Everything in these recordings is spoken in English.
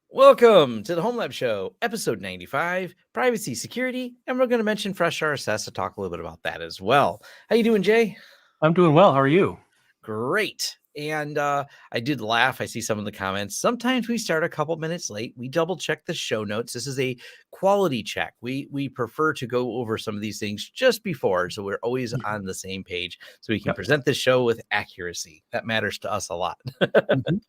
Welcome to the Homelab Show, episode 95, privacy, security, and we're going to mention FreshRSS to talk a little bit about that as well. How you doing, Jay? I'm doing well. How are you? Great. And I did laugh. I see some of the comments. Sometimes we start a couple minutes late. We double check the show notes. This is a quality check. We prefer to go over some of these things just before, so we're always on the same page, so we can Yep. present this show with accuracy. That matters to us a lot. Mhm.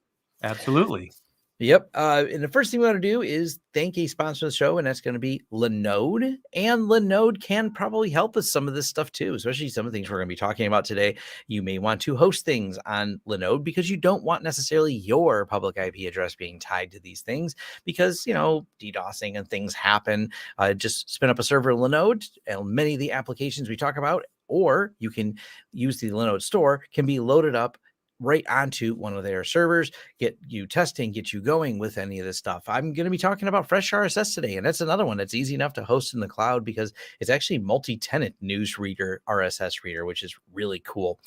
Absolutely. Yep. And the first thing we want to do is thank a sponsor of the show, and that's going to be Linode. And Linode can probably help us some of this stuff too, especially some of the things we're going to be talking about today. You may want to host things on Linode because you don't want necessarily your public IP address being tied to these things because, DDoSing and things happen. Just spin up a server in Linode, and many of the applications we talk about, or you can use the Linode store, can be loaded up right onto one of their servers, get you testing, get you going with any of this stuff. I'm going to be talking about FreshRSS today, and that's another one that's easy enough to host in the cloud because it's actually multi-tenant news reader, RSS reader, which is really cool.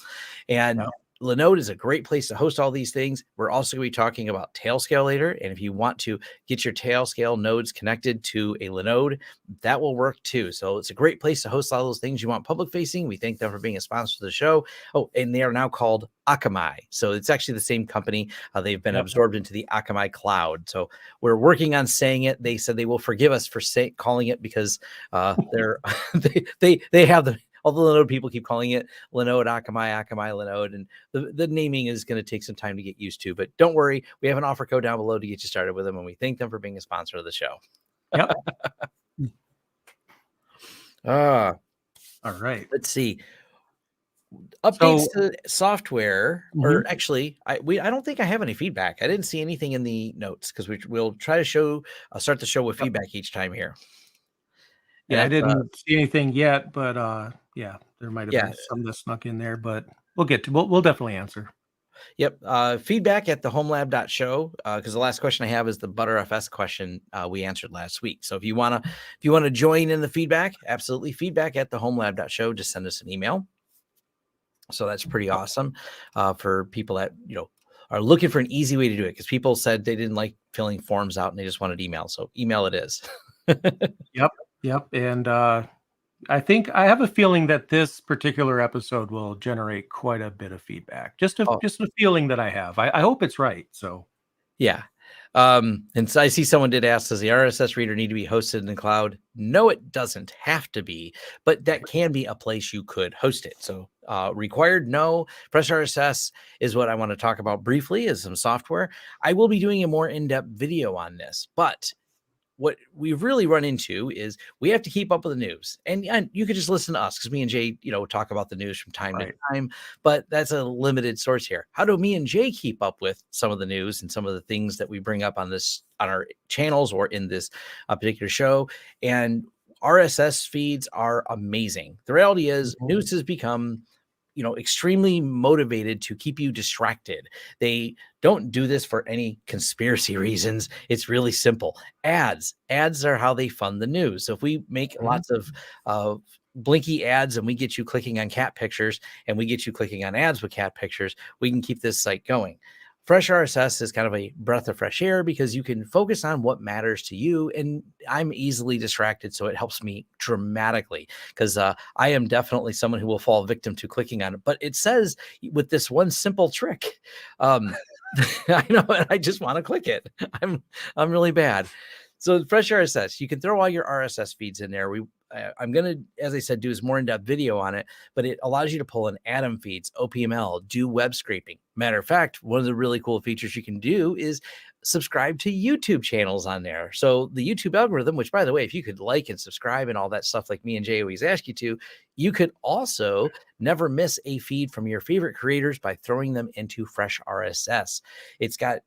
And Yeah. Linode is a great place to host all these things. We're also going to be talking about Tailscale later. And if you want to get your Tailscale nodes connected to a Linode, that will work too. So it's a great place to host all those things you want public facing. We thank them for being a sponsor of the show. Oh, and they are now called Akamai. So it's actually the same company. They've been Yep. absorbed into the Akamai cloud. So we're working on saying it. They said they will forgive us for calling it because they're they have the all the Linode people keep calling it Linode, Akamai, Linode, and the naming is going to take some time to get used to. But don't worry, we have an offer code down below to get you started with them, and we thank them for being a sponsor of the show. Yep. All right. Let's see. Updates So, to software, or actually, I don't think I have any feedback. I didn't see anything in the notes because we'll try to start the show with Yep. feedback each time here. And Yeah, I that's didn't see anything yet, but yeah, there might have yeah, been some that snuck in there, but we'll definitely answer. Yep. Feedback at the homelab.show. Because the last question I have is the ButterFS question we answered last week. So if you wanna join in the feedback, absolutely feedback at the homelab.show. Just send us an email. So that's pretty awesome for people that are looking for an easy way to do it, because people said they didn't like filling forms out and they just wanted email. So email it is. Yep. And I think I have a feeling that this particular episode will generate quite a bit of feedback. Just a Oh, feeling that I have. I hope it's right. So yeah. And so I see someone did ask, does the RSS reader need to be hosted in the cloud? No, it doesn't have to be, but that can be a place you could host it. So required, no. FreshRSS is what I want to talk about briefly, is some software. I will be doing a more in-depth video on this, but what we've really run into is we have to keep up with the news, and you could just listen to us because me and Jay, talk about the news from time to right. time, but that's a limited source here. How do me and Jay keep up with some of the news and some of the things that we bring up on our channels or in this particular show? And RSS feeds are amazing. The reality is Mhm. news has become extremely motivated to keep you distracted. They don't do this for any conspiracy reasons. It's really simple. Ads are how they fund the news. So if we make Mhm. lots of blinky ads and we get you clicking on cat pictures and we get you clicking on ads with cat pictures, we can keep this site going. Fresh RSS is kind of a breath of fresh air because you can focus on what matters to you. And I'm easily distracted, so it helps me dramatically because I am definitely someone who will fall victim to clicking on it. But it says with this one simple trick, I know, and I just want to click it. I'm really bad. So Fresh RSS, you can throw all your RSS feeds in there. I'm going to, as I said, do this more in-depth video on it, but it allows you to pull in Atom feeds, OPML, do web scraping. Matter of fact, one of the really cool features you can do is subscribe to YouTube channels on there. So the YouTube algorithm, which by the way, if you could like and subscribe and all that stuff like me and Jay always ask you to, you could also never miss a feed from your favorite creators by throwing them into Fresh RSS. It's got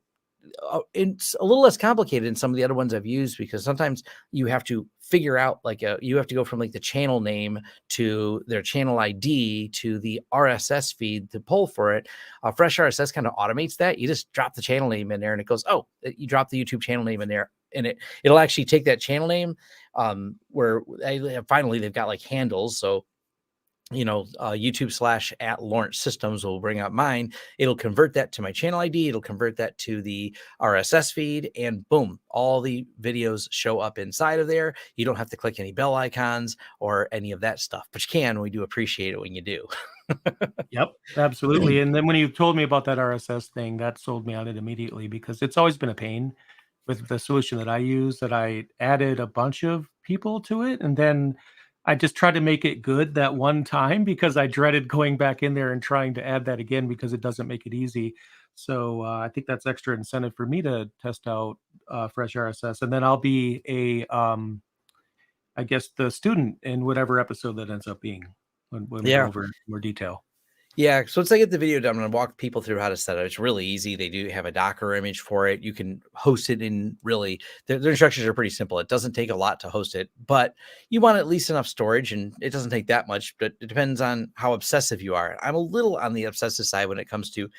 it's a little less complicated than some of the other ones I've used, because sometimes you have to figure out you have to go from like the channel name to their channel ID to the RSS feed to pull for it. Fresh RSS kind of automates that. You just drop the channel name in there and it goes, oh, you drop the YouTube channel name in there, and it'll actually take that channel name where finally they've got like handles. So YouTube/@Lawrence Systems will bring up mine. It'll convert that to my channel ID. It'll convert that to the RSS feed, and boom, all the videos show up inside of there. You don't have to click any bell icons or any of that stuff, but you can. We do appreciate it when you do. Yep, absolutely. And then when you told me about that RSS thing, that sold me on it immediately, because it's always been a pain with the solution that I use, that I added a bunch of people to it, and then I just tried to make it good that one time, because I dreaded going back in there and trying to add that again, because it doesn't make it easy. So I think that's extra incentive for me to test out Fresh RSS, and then I'll be I guess, the student in whatever episode that ends up being, when we go Yeah. over in more detail. Yeah, so once I get the video done, I'm going to walk people through how to set it. It's really easy. They do have a Docker image for it. You can host it in really, their instructions are pretty simple. It doesn't take a lot to host it, but you want at least enough storage, and it doesn't take that much, but it depends on how obsessive you are. I'm a little on the obsessive side when it comes to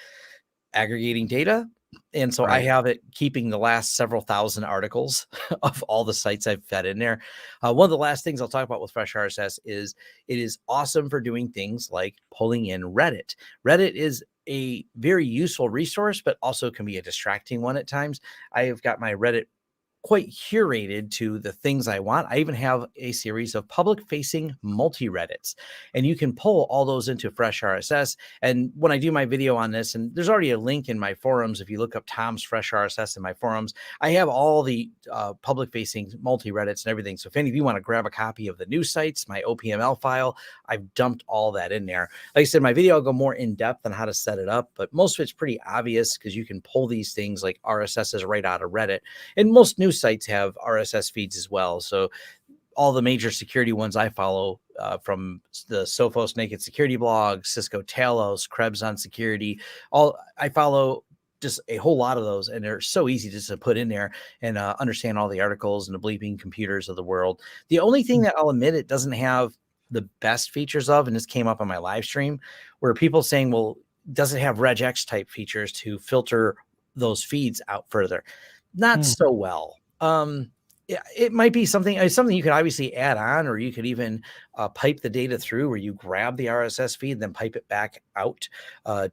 aggregating data. And so I Right. have it keeping the last several thousand articles of all the sites I've fed in there. One of the last things I'll talk about with Fresh RSS is it is awesome for doing things like pulling in Reddit. Reddit is a very useful resource, but also can be a distracting one at times. I have got my Reddit quite curated to the things I want. I even have a series of public facing multi Reddits, and you can pull all those into Fresh RSS. And when I do my video on this, and there's already a link in my forums, if you look up Tom's Fresh RSS in my forums, I have all the public facing multi Reddits and everything. So if any of you want to grab a copy of the news sites, my OPML file, I've dumped all that in there. Like I said, my video, I'll go more in depth on how to set it up, but most of it's pretty obvious because you can pull these things like RSSs right out of Reddit. And most news sites have RSS feeds as well. So all the major security ones I follow, from the Sophos Naked Security blog, Cisco Talos, Krebs on Security, all I follow just a whole lot of those, and they're so easy just to put in there and understand all the articles and the bleeping computers of the world. The only thing that I'll admit it doesn't have the best features of, and this came up on my live stream, where people saying, well, does it have regex type features to filter those feeds out further? Not Mm, so well. Yeah, it might be something. It's something you could obviously add on, or you could even pipe the data through, where you grab the RSS feed, then pipe it back out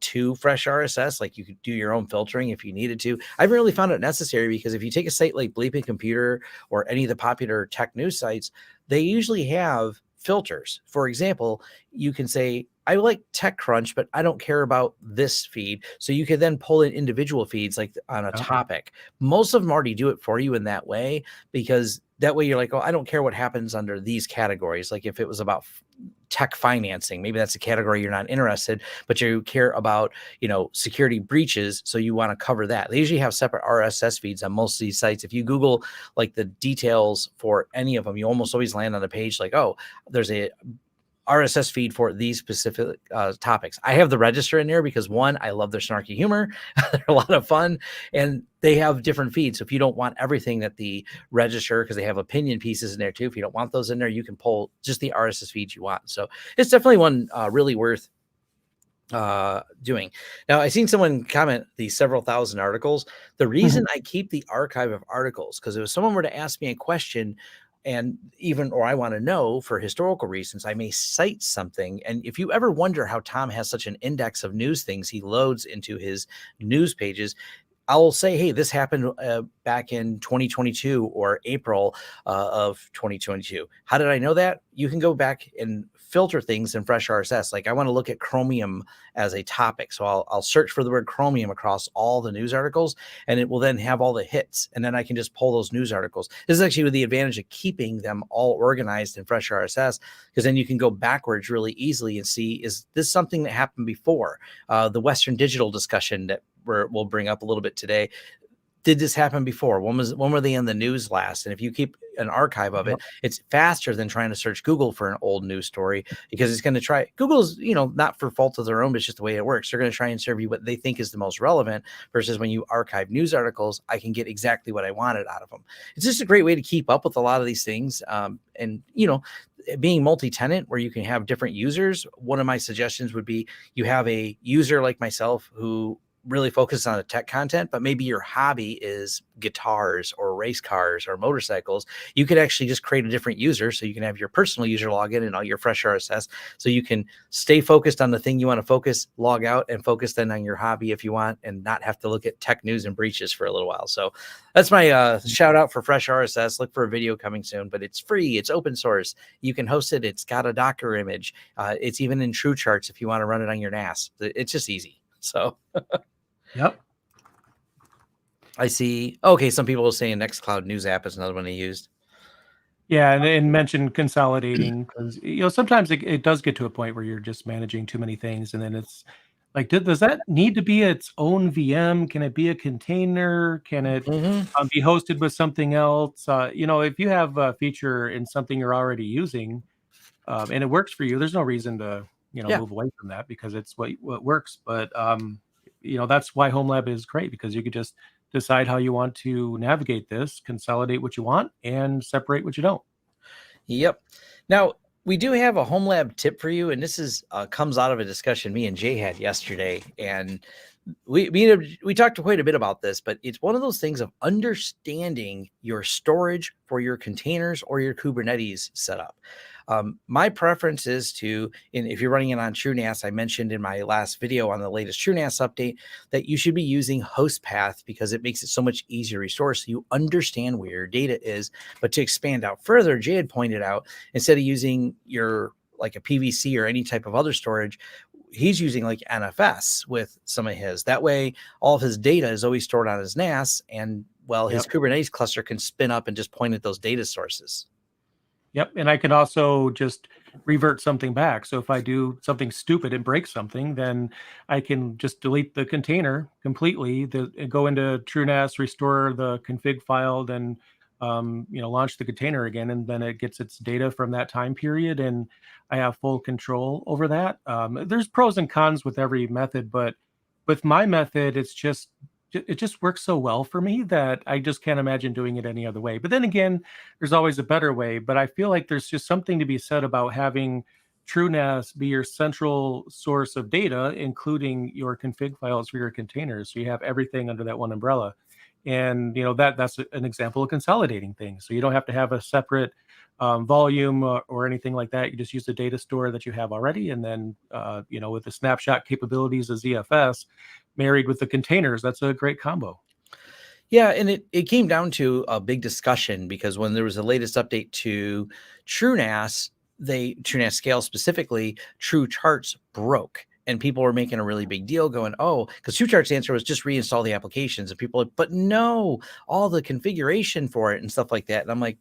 to Fresh RSS. Like you could do your own filtering if you needed to. I haven't really found it necessary, because if you take a site like Bleeping Computer or any of the popular tech news sites, they usually have filters. For example, you can say, I like TechCrunch, but I don't care about this feed. So you could then pull in individual feeds like on a yeah. topic. Most of them already do it for you in that way, because that way you're like, oh, I don't care what happens under these categories. Like if it was about tech financing, maybe that's a category you're not interested, but you care about, security breaches. So you want to cover that. They usually have separate RSS feeds on most of these sites. If you Google like the details for any of them, you almost always land on a page like, oh, there's a RSS feed for these specific topics. I have the register in there because, one, I love their snarky humor. They're a lot of fun, and they have different feeds. So if you don't want everything that the register, because they have opinion pieces in there too, if you don't want those in there, you can pull just the RSS feeds you want. So it's definitely one really worth doing. Now, I seen someone comment these several thousand articles. The reason I keep the archive of articles, because if someone were to ask me a question, and even, or I want to know for historical reasons, I may cite something. And if you ever wonder how Tom has such an index of news things he loads into his news pages, I'll say, hey, this happened back in 2022 or April of 2022. How did I know that? You can go back and filter things in Fresh RSS. Like I want to look at Chromium as a topic. So I'll search for the word Chromium across all the news articles, and it will then have all the hits. And then I can just pull those news articles. This is actually with the advantage of keeping them all organized in Fresh RSS, because then you can go backwards really easily and see, is this something that happened before? The Western Digital discussion that we'll bring up a little bit today. Did this happen before? When were they in the news last? And if you keep an archive of Yep. it, it's faster than trying to search Google for an old news story, because it's going to try. Google's, not for fault of their own, but it's just the way it works. They're going to try and serve you what they think is the most relevant, versus when you archive news articles, I can get exactly what I wanted out of them. It's just a great way to keep up with a lot of these things. And being multi-tenant, where you can have different users, one of my suggestions would be you have a user like myself who really focused on the tech content, but maybe your hobby is guitars or race cars or motorcycles, you could actually just create a different user. So you can have your personal user login and all your fresh RSS. So you can stay focused on the thing you want to focus, log out, and focus then on your hobby if you want, and not have to look at tech news and breaches for a little while. So that's my shout out for fresh RSS. Look for a video coming soon, but it's free. It's open source. You can host it. It's got a Docker image. It's even in True Charts if you want to run it on your NAS. It's just easy. So Yep. I see. Okay, some people are saying Nextcloud News app is another one they used. Yeah, and mention consolidating because sometimes it does get to a point where you're just managing too many things, and then it's like, does that need to be its own VM? Can it be a container? Can it be hosted with something else? If you have a feature in something you're already using, and it works for you, there's no reason to Yeah. move away from that because it's what works. But that's why Homelab is great, because you could just decide how you want to navigate this, consolidate what you want, and separate what you don't. Yep. Now, we do have a Homelab tip for you, and this is comes out of a discussion me and Jay had yesterday, and we talked quite a bit about this, but it's one of those things of understanding your storage for your containers or your Kubernetes setup. My preference is and if you're running it on TrueNAS, I mentioned in my last video on the latest TrueNAS update that you should be using host path because it makes it so much easier to restore, so you understand where your data is. But to expand out further, Jay had pointed out, instead of using your like a PVC or any type of other storage, he's using like NFS with some of his. That way, all of his data is always stored on his NAS, and his Kubernetes cluster can spin up and just point at those data sources. Yep. And I can also just revert something back. So if I do something stupid and break something, then I can just delete the container completely, go into TrueNAS, restore the config file, then launch the container again, and then it gets its data from that time period, and I have full control over that. There's pros and cons with every method, but with my method, it just works so well for me that I just can't imagine doing it any other way. But then again, there's always a better way. But I feel like there's just something to be said about having TrueNAS be your central source of data, including your config files for your containers. So you have everything under that one umbrella. And that's an example of consolidating things. So you don't have to have a separate volume or anything like that. You just use the data store that you have already, and then with the snapshot capabilities of ZFS married with the containers, that's a great combo. Yeah, and it came down to a big discussion because when there was the latest update to TrueNAS, TrueNAS Scale specifically, True Charts broke. And people were making a really big deal going, oh, because True Charts' answer was just reinstall the applications. And people are like, but no, all the configuration for it and stuff like that. And I'm like,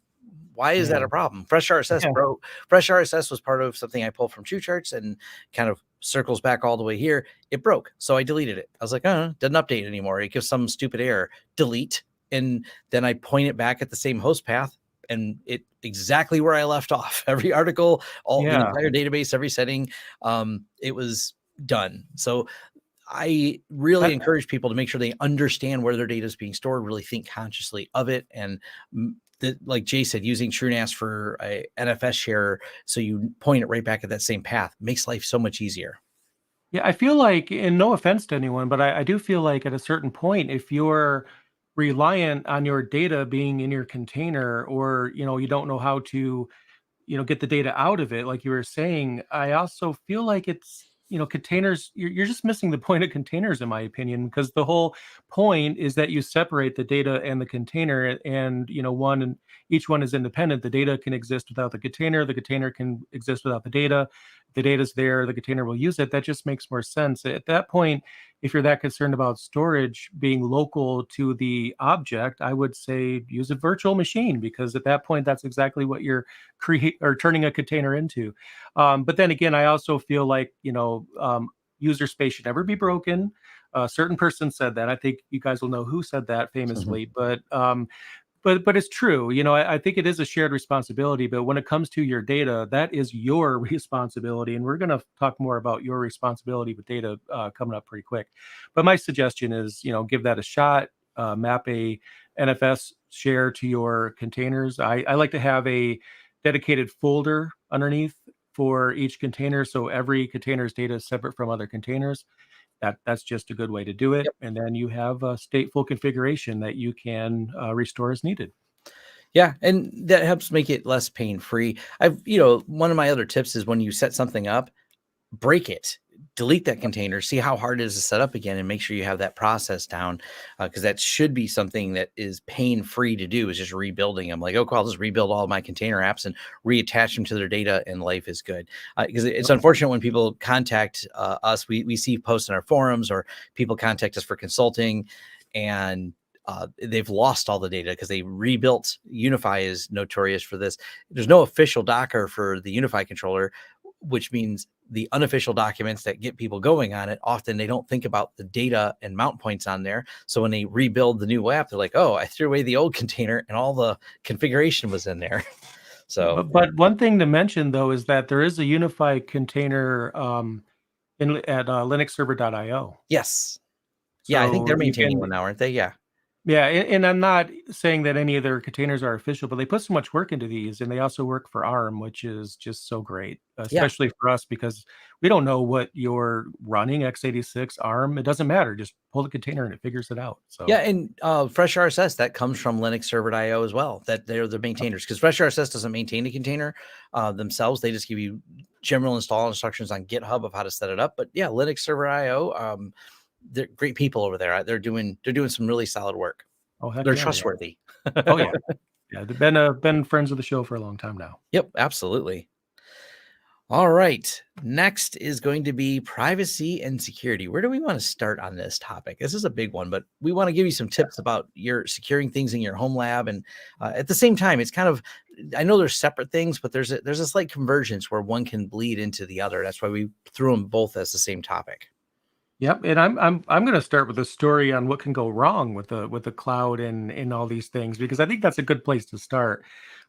why is that a problem? FreshRSS broke. FreshRSS was part of something I pulled from True Charts and kind of circles back all the way here. It broke. So I deleted it. I was like, doesn't update anymore. It gives some stupid error. Delete. And then I point it back at the same host path, and it exactly where I left off. Every article, the entire database, every setting, it was done. So I really encourage people to make sure they understand where their data is being stored, really think consciously of it. And like Jay said, using TrueNAS for a NFS share, so you point it right back at that same path, makes life so much easier. Yeah, I feel like, and no offense to anyone, but I do feel like at a certain point, if you're reliant on your data being in your container, or you don't know how to get the data out of it, like you were saying, I also feel like it's containers, you're just missing the point of containers, in my opinion, because the whole point is that you separate the data and the container, and each one is independent. The data can exist without the container can exist without the data. The data's there, the container will use it. That just makes more sense at that point. If you're that concerned about storage being local to the object, I would say use a virtual machine, because at that point, that's exactly what you're turning a container into. But then again, I also feel like user space should never be broken. A certain person said that. I think you guys will know who said that famously, but it's true. I think it is a shared responsibility, but when it comes to your data, that is your responsibility. And we're going to talk more about your responsibility with data coming up pretty quick. But my suggestion is, give that a shot. Map a NFS share to your containers. I like to have a dedicated folder underneath for each container, so every container's data is separate from other containers. that's just a good way to do it. Yep. And then you have a stateful configuration that you can restore as needed. Yeah, and that helps make it less pain-free. One of my other tips is when you set something up, break it, delete that container, see how hard it is to set up again, and make sure you have that process down, because that should be something that is pain-free to do, is just rebuilding them. Like, okay, I'll just rebuild all of my container apps and reattach them to their data, and life is good. Because it's unfortunate when people contact us, we see posts in our forums, or people contact us for consulting, and they've lost all the data because they rebuilt. Unify is notorious for this. There's no official Docker for the Unify controller, which means the unofficial documents that get people going on it, often they don't think about the data and mount points on there. So when they rebuild the new app, they're like, oh, I threw away the old container and all the configuration was in there. So But one thing to mention though is that there is a unified container at linuxserver.io. yes. Yeah, I think So they're you maintaining can, one now, aren't they? Yeah. yeah, and I'm not saying that any of their containers are official, but they put so much work into these, and they also work for ARM, which is just so great, Yeah. especially for us because we don't know what you're running, x86, ARM. It doesn't matter. Just pull the container and it figures it out. Yeah, So and FreshRSS, that comes from linuxserver.io as well. That they're the maintainers, because FreshRSS doesn't maintain a container themselves. They just give you general install instructions on GitHub of how to set it up. But yeah, linuxserver.io, they're great people over there. They're doing some really solid work. oh heck They're yeah, they are. trustworthy. Oh yeah, yeah. They've been friends of the show for a long time now. Yep, absolutely. All right. Next is going to be privacy and security. Where do we want to start on this topic? This is a big one, but we want to give you some tips about your securing things in your home lab. And at the same time, it's kind of, I know there's separate things, but there's a slight convergence where one can bleed into the other. That's why we threw them both as the same topic. Yep, and I'm going to start with a story on what can go wrong with the cloud and all these things because I think that's a good place to start.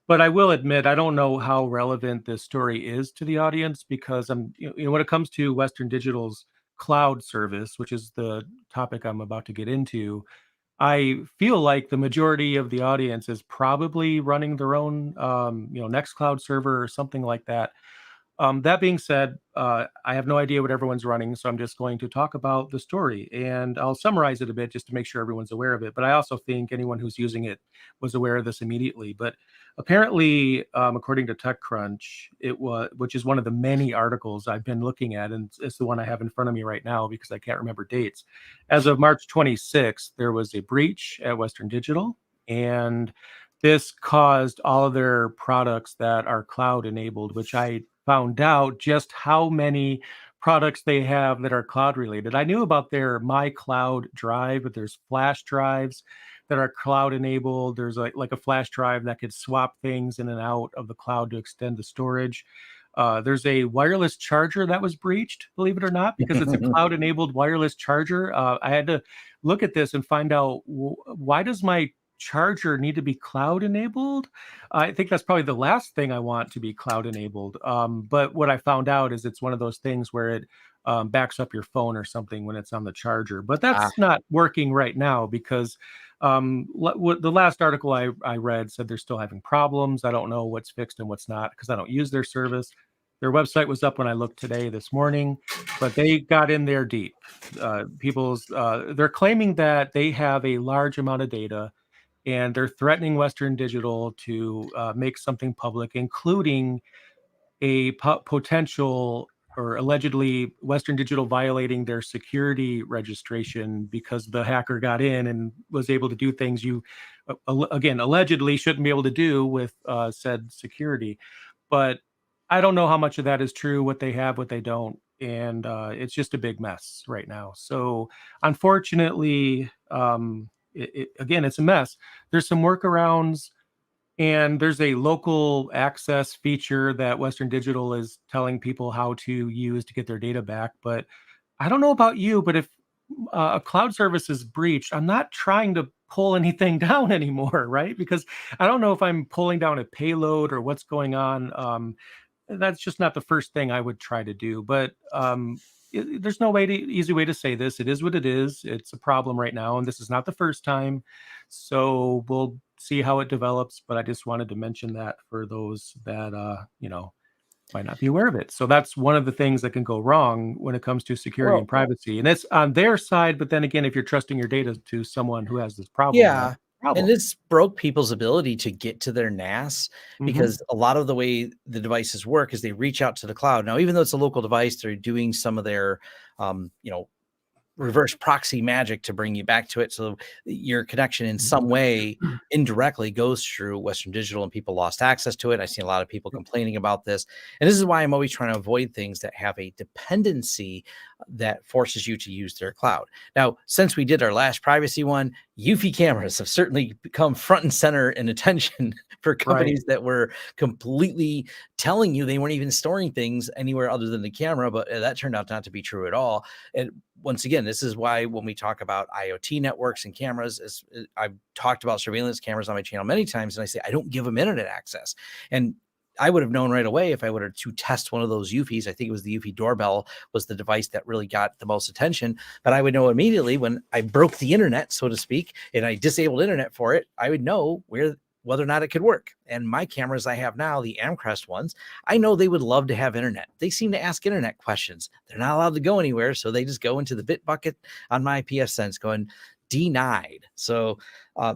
But I will admit I don't know how relevant this story is to the audience because when it comes to Western Digital's cloud service, which is the topic I'm about to get into, I feel like the majority of the audience is probably running their own Nextcloud server or something like that. That being said, I have no idea what everyone's running, so I'm just going to talk about the story and I'll summarize it a bit just to make sure everyone's aware of it. But I also think anyone who's using it was aware of this immediately. But apparently, according to TechCrunch, which is one of the many articles I've been looking at, and it's the one I have in front of me right now because I can't remember dates. As of March 26th, there was a breach at Western Digital, and this caused all of their products that are cloud enabled, which I found out just how many products they have that are cloud related. I knew about their My Cloud drive, but there's flash drives that are cloud enabled. There's like a flash drive that could swap things in and out of the cloud to extend the storage. There's a wireless charger that was breached, believe it or not, because it's a cloud enabled wireless charger. I had to look at this and find out why does my charger need to be cloud enabled? I think that's probably the last thing I want to be cloud enabled. But what I found out is it's one of those things where it backs up your phone or something when it's on the charger. But Ah, that's not working right now because the last article I read said they're still having problems. I don't know what's fixed and what's not because I don't use their service. Their website was up when I looked this morning, but they got in there deep. They're claiming that they have a large amount of data and they're threatening Western Digital to make something public, including a potential or allegedly Western Digital violating their security registration because the hacker got in and was able to do things you, again, allegedly shouldn't be able to do with said security. But I don't know how much of that is true, what they have, what they don't. And it's just a big mess right now. So unfortunately, again, it's a mess. There's some workarounds and there's a local access feature that Western Digital is telling people how to use to get their data back. But I don't know about you, but if a cloud service is breached, I'm not trying to pull anything down anymore, right? Because I don't know if I'm pulling down a payload or what's going on. That's just not the first thing I would try to do. But there's no easy way to say this. It is what it is. It's a problem right now, and this is not the first time. So we'll see how it develops. But I just wanted to mention that for those that might not be aware of it. So that's one of the things that can go wrong when it comes to security and Well, privacy. And it's on their side, but then again, if you're trusting your data to someone who has this problem, that's yeah. a And problem. this broke people's ability to get to their NAS Mhm. because a lot of the way the devices work is they reach out to the cloud. Now, even though it's a local device, they're doing some of their, you know, reverse proxy magic to bring you back to it. So your connection in some way indirectly goes through Western Digital and people lost access to it. I've seen a lot of people complaining about this. And this is why I'm always trying to avoid things that have a dependency that forces you to use their cloud. Now, since we did our last privacy one, UFI cameras have certainly become front and center in attention for Right. companies that were completely telling you they weren't even storing things anywhere other than the camera, but that turned out not to be true at all. And once again, this is why when we talk about IoT networks and cameras, I've talked about surveillance cameras on my channel many times, and I say I don't give them internet access. And I would have known right away if I would have to test one of those UFIs. I think it was the UFI doorbell was the device that really got the most attention. But I would know immediately when I broke the internet, so to speak, and I disabled internet for it, I would know whether or not it could work. And my cameras I have now, the Amcrest ones, I know they would love to have internet. They seem to ask internet questions. They're not allowed to go anywhere, so they just go into the bit bucket on my PSense going denied. So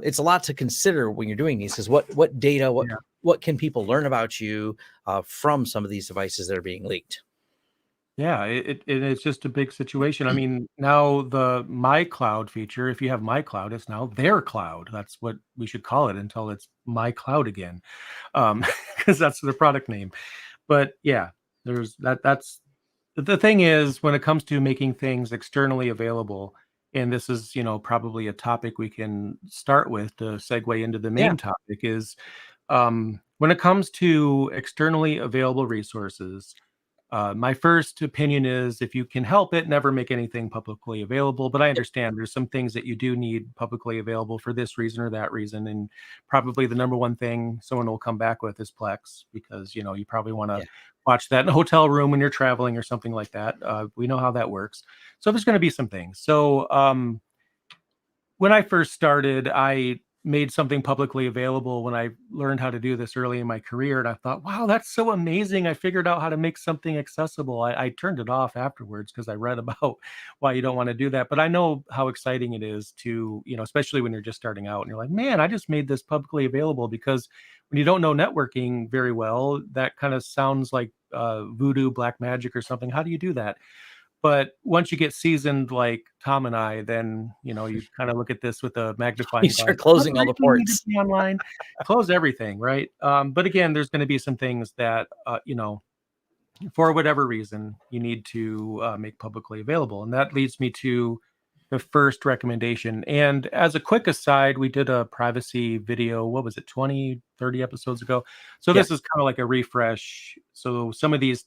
it's a lot to consider when you're doing these, because what data, Yeah. what can people learn about you from some of these devices that are being leaked? Yeah, it's just a big situation. I mean, now the My Cloud feature, if you have My Cloud, it's now their cloud. That's what we should call it until it's My Cloud again, because that's the product name. But yeah, there's that's the thing is when it comes to making things externally available, and this is, probably a topic we can start with to segue into the Yeah. main topic is, when it comes to externally available resources, my first opinion is if you can help it, never make anything publicly available. But I understand there's some things that you do need publicly available for this reason or that reason. And probably the number one thing someone will come back with is Plex, because you probably want to Yeah. watch that in a hotel room when you're traveling or something like that. We know how that works. So there's going to be some things. So when I first started, I made something publicly available when I learned how to do this early in my career. And I thought, wow, that's so amazing. I figured out how to make something accessible. I turned it off afterwards because I read about why you don't want to do that. But I know how exciting it is to, especially when you're just starting out and you're like, man, I just made this publicly available, because when you don't know networking very well, that kind of sounds like voodoo, black magic or something. How do you do that? But once you get seasoned like Tom and I, then, you kind of look at this with a You magnifying glass. start Does closing all the everything need to ports. be online? Close everything, right? But again, there's going to be some things that, for whatever reason, you need to make publicly available. And that leads me to the first recommendation. And as a quick aside, we did a privacy video, what was it, 20, 30 episodes ago? So Yeah. this is kind of like a refresh. So some of these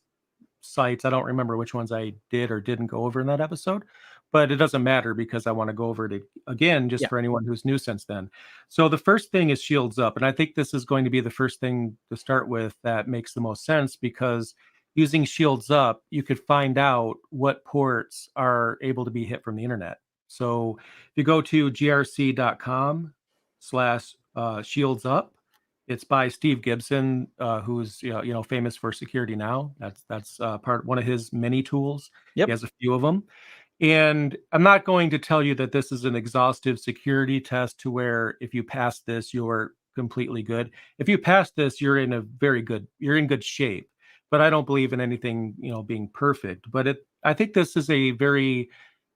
sites. I don't remember which ones I did or didn't go over in that episode, but it doesn't matter because I want to go over it again just Yeah. for anyone who's new since then. So the first thing is Shields Up. And I think this is going to be the first thing to start with that makes the most sense, because using Shields Up, you could find out what ports are able to be hit from the internet. So if you go to grc.com/shields up, it's by Steve Gibson, who's famous for Security Now. That's part one of his many tools. He Yep. has a few of them, and I'm not going to tell you that this is an exhaustive security test to where if you pass this, you're completely good. If you pass this, you're in good shape. But I don't believe in anything being perfect. But I think this is a very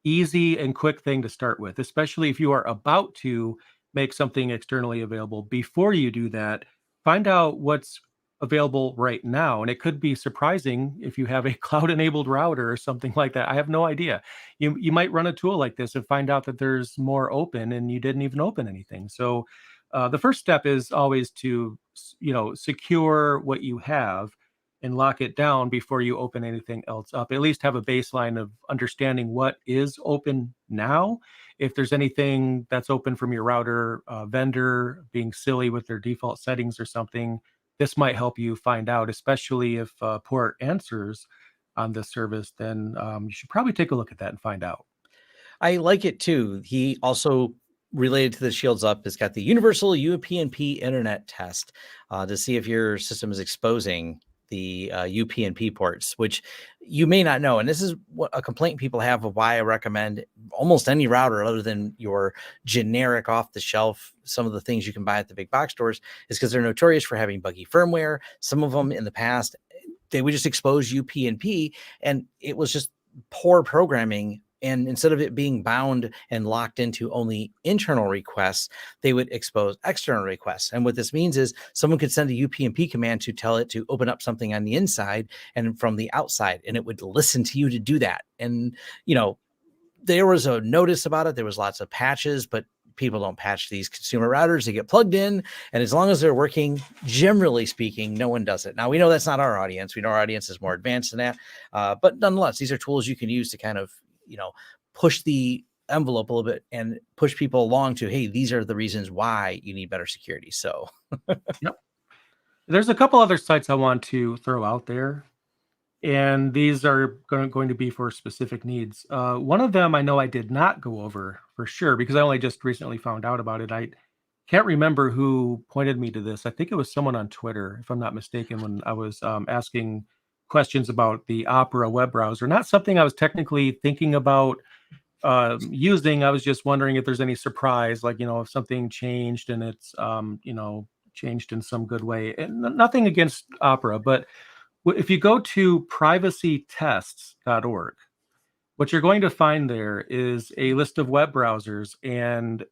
easy and quick thing to start with, especially if you are about to make something externally available. Before you do that, find out what's available right now. And it could be surprising if you have a cloud enabled router or something like that. I have no idea. You might run a tool like this and find out that there's more open and you didn't even open anything. So the first step is always to secure what you have and lock it down before you open anything else up. At least have a baseline of understanding what is open now. If there's anything that's open from your router vendor being silly with their default settings or something, this might help you find out, especially if port answers on this service, then you should probably take a look at that and find out. I like it too. He also, related to the Shields Up, has got the universal UPnP internet test to see if your system is exposing the UPnP ports, which you may not know. And this is what a complaint people have of why I recommend almost any router other than your generic off the shelf. Some of the things you can buy at the big box stores is because they're notorious for having buggy firmware. Some of them in the past, they would just expose UPnP, and it was just poor programming. And instead of it being bound and locked into only internal requests, they would expose external requests. And what this means is someone could send a UPnP command to tell it to open up something on the inside and from the outside, and it would listen to you to do that. And, there was a notice about it. There was lots of patches, but people don't patch these consumer routers. They get plugged in, and as long as they're working, generally speaking, no one does it. Now, we know that's not our audience. We know our audience is more advanced than that. But nonetheless, these are tools you can use to kind of, push the envelope a little bit and push people along to, hey, these are the reasons why you need better security. So, Yep. There's a couple other sites I want to throw out there, and these are going to be for specific needs. One of them I know I did not go over for sure because I only just recently found out about it. I can't remember who pointed me to this. I think it was someone on Twitter, if I'm not mistaken, when I was asking questions about the Opera web browser. Not something I was technically thinking about using. I was just wondering if there's any surprise, like, if something changed and it's, changed in some good way. And nothing against Opera, but if you go to privacytests.org, what you're going to find there is a list of web browsers and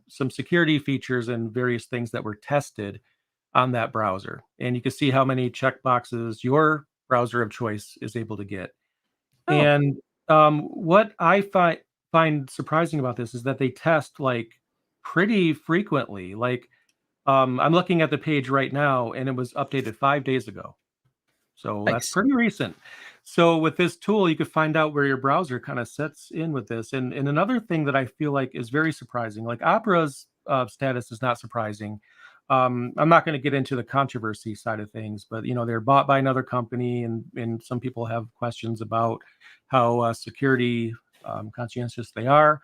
some security features and various things that were tested on that browser. And you can see how many checkboxes your browser of choice is able to get. oh, And what I find surprising about this is that they test like pretty frequently. Like I'm looking at the page right now, and it was updated 5 days ago. So that's nice. pretty recent. So with this tool, you could find out where your browser kind of sets in with this. And another thing that I feel like is very surprising, like Opera's status is not surprising. I'm not going to get into the controversy side of things, but they're bought by another company, and some people have questions about how security conscientious they are.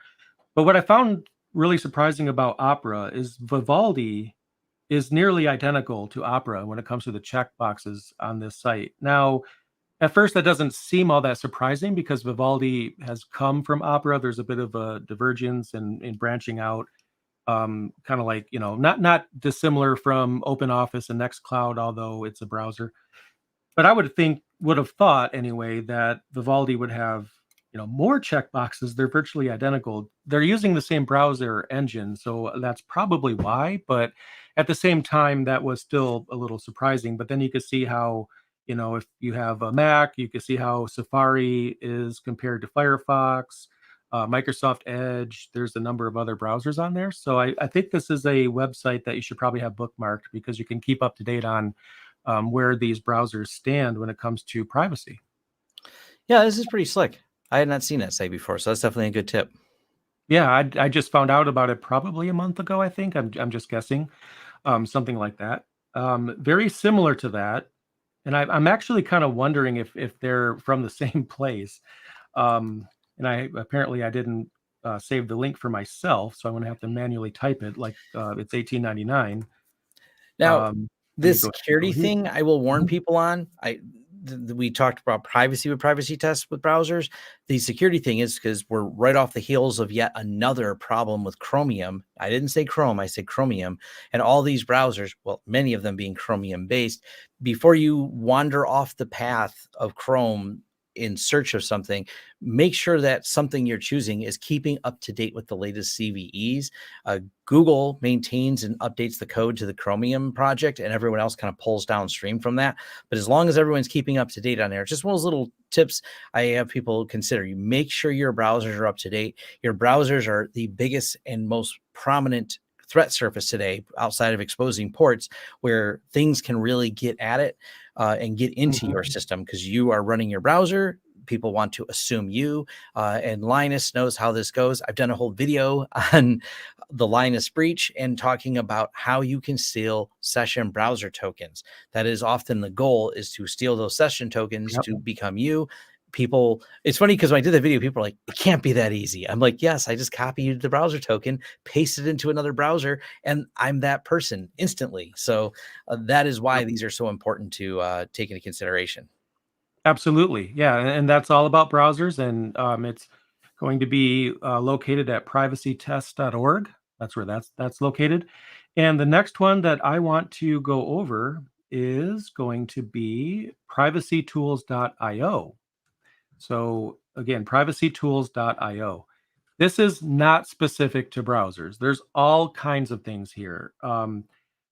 But what I found really surprising about Opera is Vivaldi is nearly identical to Opera when it comes to the checkboxes on this site. Now, at first, that doesn't seem all that surprising because Vivaldi has come from Opera. There's a bit of a divergence in branching out, kind of like, not dissimilar from OpenOffice and Nextcloud, although it's a browser. But I would have thought anyway that Vivaldi would have, more checkboxes. They're virtually identical. They're using the same browser engine, so that's probably why. But at the same time, that was still a little surprising. But then you could see how, if you have a Mac, you can see how Safari is compared to Firefox, Microsoft Edge. There's a number of other browsers on there. So I think this is a website that you should probably have bookmarked because you can keep up to date on where these browsers stand when it comes to privacy. Yeah, this is pretty slick. I had not seen that site before, so that's definitely a good tip. Yeah, I just found out about it probably a month ago, I think. I'm just guessing, something like that. Very similar to that, and I'm actually kind of wondering if they're from the same place. And I didn't save the link for myself, so I'm gonna have to manually type it like it's 1899. Now, Let me this go ahead and security go here. thing, I will warn Mhm. people on. We talked about privacy with privacy tests with browsers. The security thing is because we're right off the heels of yet another problem with Chromium. I didn't say Chrome, I said Chromium. And all these browsers, well, many of them being Chromium based, before you wander off the path of Chrome in search of something, make sure that something you're choosing is keeping up to date with the latest CVEs. Google maintains and updates the code to the Chromium project, and everyone else kind of pulls downstream from that. But as long as everyone's keeping up to date on there, it's just one of those little tips I have people consider. You make sure your browsers are up to date. Your browsers are the biggest and most prominent threat surface today outside of exposing ports where things can really get at it and get into your Mhm. system because you are running your browser. People want to assume you, and Linus knows how this goes. I've done a whole video on the Linus breach and talking about how you can steal session browser tokens. That is often the goal, is to steal those session tokens Yep. to become you. people, it's funny because when I did the video, people are like, it can't be that easy. I'm like, yes, I just copied the browser token, pasted it into another browser, and I'm that person instantly. So that is why these are so important to take into consideration. Absolutely. Yeah. And that's all about browsers. And it's going to be located at privacytest.org. That's where that's located. And the next one that I want to go over is going to be privacytools.io. So again, privacytools.io. This is not specific to browsers. There's all kinds of things here.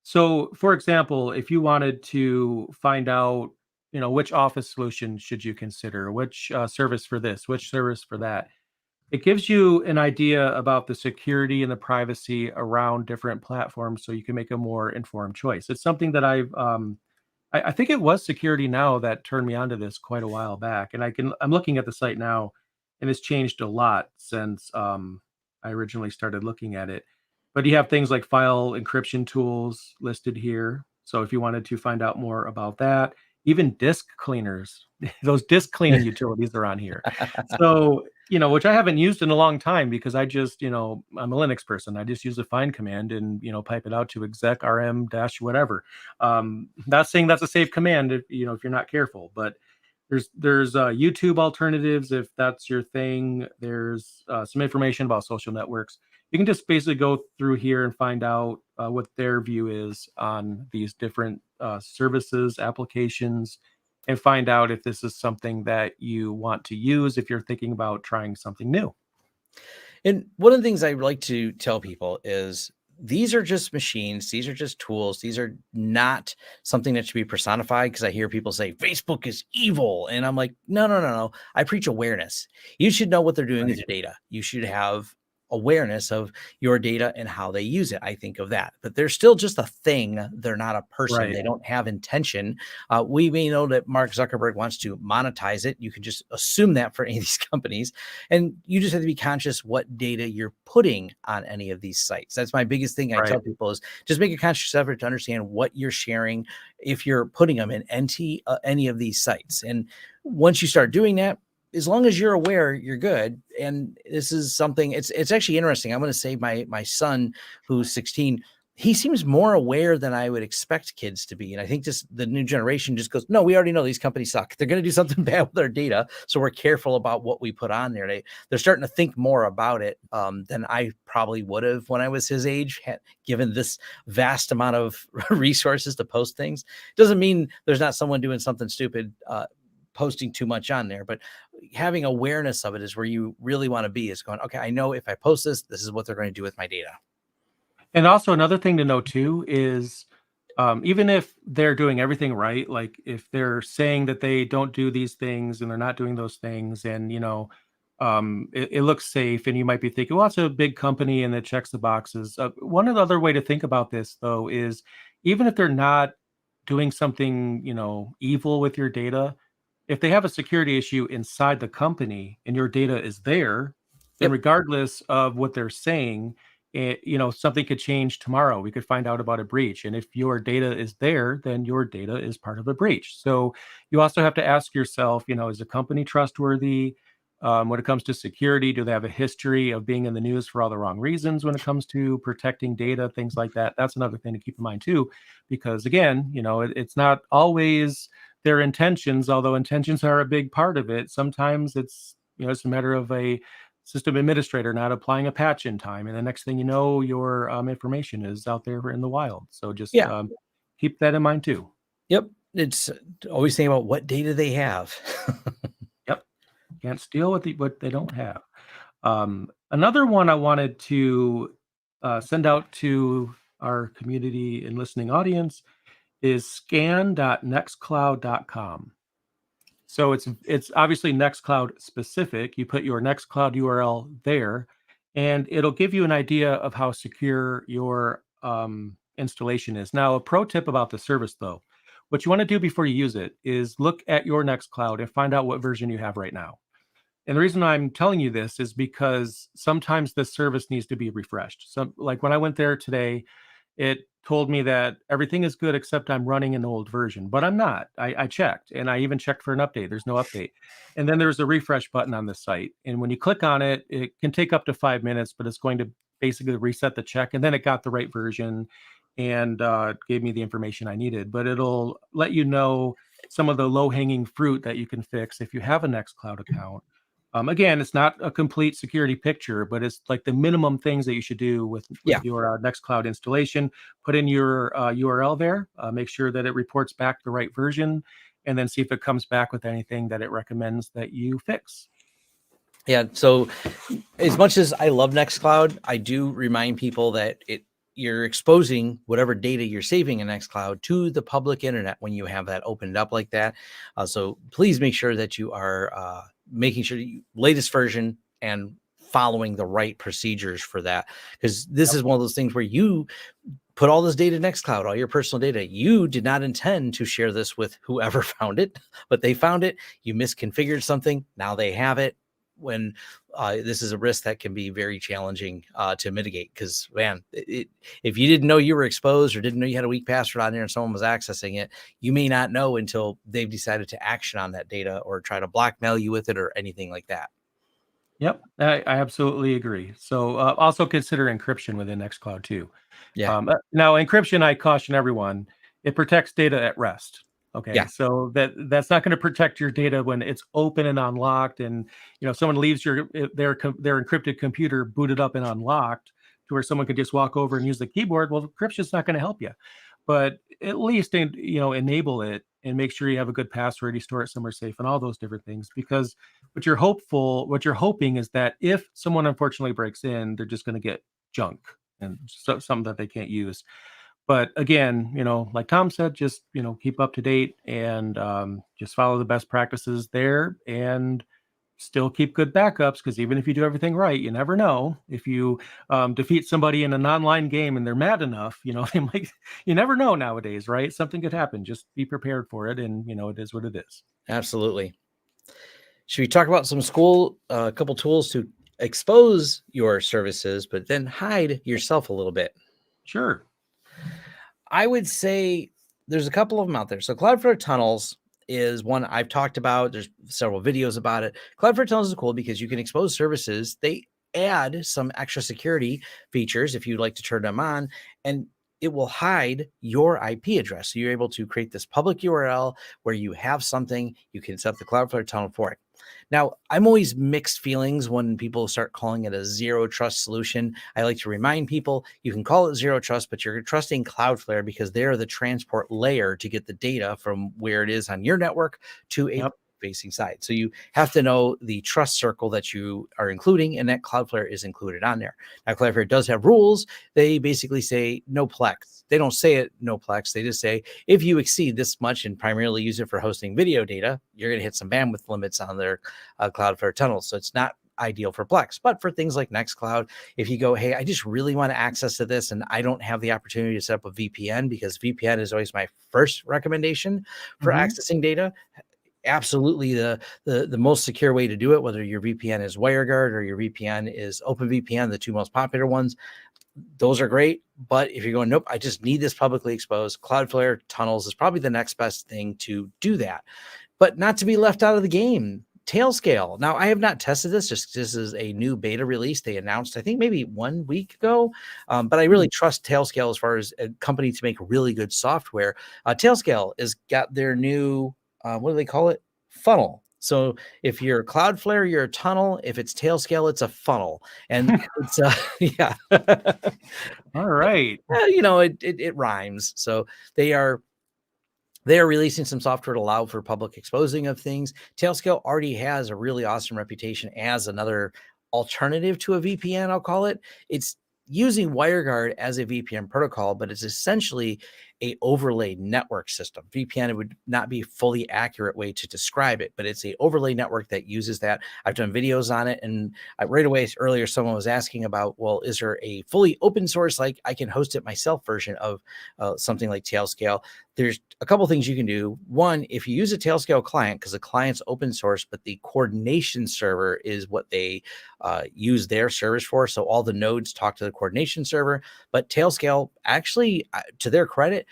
So, for example, if you wanted to find out, which office solution should you consider, which service for this, which service for that, it gives you an idea about the security and the privacy around different platforms, so you can make a more informed choice. It's something that I think it was Security Now that turned me onto this quite a while back, and I'm looking at the site now, and it's changed a lot since I originally started looking at it. But you have things like file encryption tools listed here. So if you wanted to find out more about that, even disk cleaners, those disk cleaning utilities are on here. So, which I haven't used in a long time because I just, I'm a Linux person. I just use the find command and, pipe it out to exec rm dash whatever. Not saying that's a safe command if you're not careful, but there's YouTube alternatives if that's your thing. There's some information about social networks. You can just basically go through here and find out what their view is on these different services, applications, and find out if this is something that you want to use if you're thinking about trying something new. And one of the things I like to tell people is these are just machines. These are just tools. These are not something that should be personified, because I hear people say Facebook is evil. And I'm like, no, no, no, no. I preach awareness. You should know what they're doing with Right. your data. You should have awareness of your data and how they use it. I think of that, but they're still just a thing. They're not a person. Right. They don't have intention. We may know that Mark Zuckerberg wants to monetize it. You can just assume that for any of these companies, and you just have to be conscious what data you're putting on any of these sites. That's my biggest thing I Right. tell people is just make a conscious effort to understand what you're sharing if you're putting them in any of these sites. And once you start doing that, as long as you're aware, you're good. And this is something, it's actually interesting. I'm going to say my son, who's 16, he seems more aware than I would expect kids to be. And I think just the new generation just goes, no, we already know these companies suck. They're going to do something bad with our data. So we're careful about what we put on there. They're starting to think more about it than I probably would have when I was his age, given this vast amount of resources to post things. Doesn't mean there's not someone doing something stupid, posting too much on there, but having awareness of it is where you really want to be, is going, okay, I know if I post this, this is what they're going to do with my data. And also another thing to know too is even if they're doing everything right, like if they're saying that they don't do these things and they're not doing those things, and it looks safe, and you might be thinking, well, it's a big company and it checks the boxes. One other way to think about this though is even if they're not doing something evil with your data, if they have a security issue inside the company and your data is there, then Yep. regardless of what they're saying, something could change tomorrow. We could find out about a breach. And if your data is there, then your data is part of a breach. So you also have to ask yourself, is the company trustworthy? When it comes to security, do they have a history of being in the news for all the wrong reasons when it comes to protecting data, things like that? That's another thing to keep in mind too, because again, it's not always their intentions, although intentions are a big part of it. Sometimes it's a matter of a system administrator not applying a patch in time, and the next thing you know, your information is out there in the wild. So just Yeah. keep that in mind too. Yep. It's always think about what data they have. Yep, can't steal what they don't have. Another one I wanted to send out to our community and listening audience is scan.nextcloud.com. So it's obviously Nextcloud specific. You put your Nextcloud URL there, and it'll give you an idea of how secure your installation is. Now, a pro tip about the service, though, what you want to do before you use it is look at your Nextcloud and find out what version you have right now. And the reason I'm telling you this is because sometimes this service needs to be refreshed. So, like when I went there today, it told me that everything is good except I'm running an old version, but I'm not. I checked, and I even checked for an update. There's no update. And then there's a refresh button on the site. And when you click on it, it can take up to 5 minutes, but it's going to basically reset the check. And then it got the right version and gave me the information I needed. But it'll let you know some of the low hanging fruit that you can fix if you have a Nextcloud account. Again, it's not a complete security picture, but it's like the minimum things that you should do with Yeah. your Nextcloud installation. Put in your URL there, make sure that it reports back the right version, and then see if it comes back with anything that it recommends that you fix. Yeah. So as much as I love Nextcloud, I do remind people that you're exposing whatever data you're saving in Nextcloud to the public internet when you have that opened up like that. So please make sure that you are making sure latest version and following the right procedures for that, because this is one of those things where you put all this data in Nextcloud, all your personal data. You did not intend to share this with whoever found it, but they found it. You misconfigured something. Now they have it. When this is a risk that can be very challenging to mitigate, because man, if you didn't know you were exposed or didn't know you had a weak password on there and someone was accessing it, you may not know until they've decided to action on that data or try to blackmail you with it or anything like that. Yep, I absolutely agree. So also consider encryption within Nextcloud too. Yeah. Now, encryption, I caution everyone, it protects data at rest. Okay, Yeah. so that's not going to protect your data when it's open and unlocked, and someone leaves their encrypted computer booted up and unlocked to where someone could just walk over and use the keyboard. Well, encryption's not going to help you, but at least enable it and make sure you have a good password, you store it somewhere safe, and all those different things. Because what you're hoping is that if someone unfortunately breaks in, they're just going to get junk and something that they can't use. But again, like Tom said, just keep up to date and just follow the best practices there, and still keep good backups, because even if you do everything right, you never know. If you defeat somebody in an online game and they're mad enough, they might. You never know nowadays, right? Something could happen. Just be prepared for it, and it is what it is. Absolutely. Should we talk about a couple tools to expose your services, but then hide yourself a little bit? Sure. I would say there's a couple of them out there. So Cloudflare tunnels is one I've talked about. There's several videos about it. Cloudflare tunnels is cool because you can expose services. They add some extra security features if you'd like to turn them on, and it will hide your IP address. So you're able to create this public URL where you have something, you can set up the Cloudflare tunnel for it. Now, I'm always mixed feelings when people start calling it a zero trust solution. I like to remind people you can call it zero trust, but you're trusting Cloudflare because they're the transport layer to get the data from where it is on your network to a Yep. facing side. So you have to know the trust circle that you are including, and that Cloudflare is included on there. Now, Cloudflare does have rules. They basically say no plex. They don't say it no plex. They just say if you exceed this much and primarily use it for hosting video data, you're going to hit some bandwidth limits on their Cloudflare tunnels. So it's not ideal for Plex, but for things like Nextcloud, if you go, hey, I just really want access to this and I don't have the opportunity to set up a VPN, because VPN is always my first recommendation for accessing data. Absolutely the most secure way to do it, whether your VPN is WireGuard or your VPN is OpenVPN, the two most popular ones. Those are great. But if you're going, nope, I just need this publicly exposed, Cloudflare tunnels is probably the next best thing to do that. But not to be left out of the game, Tailscale. Now, I have not tested this, just this is a new beta release they announced, I think maybe 1 week ago. But I really trust Tailscale as far as a company to make really good software. Tailscale has got their new, what do they call it? Funnel. So if you're Cloudflare, you're a tunnel. If it's Tailscale, it's a funnel. And it's, yeah. All right. It rhymes. So they are releasing some software to allow for public exposing of things. Tailscale already has a really awesome reputation as another alternative to a VPN, I'll call it. It's using WireGuard as a VPN protocol, but it's essentially a overlay network system. VPN, it would not be a fully accurate way to describe it, but it's a overlay network that uses that. I've done videos on it, and right away earlier, someone was asking about, well, is there a fully open source, like I can host it myself version of something like Tailscale? there's a couple things you can do. One, if you use a Tailscale client, because the client's open source, but the coordination server is what they use their service for. So all the nodes talk to the coordination server, but Tailscale actually, to their credit,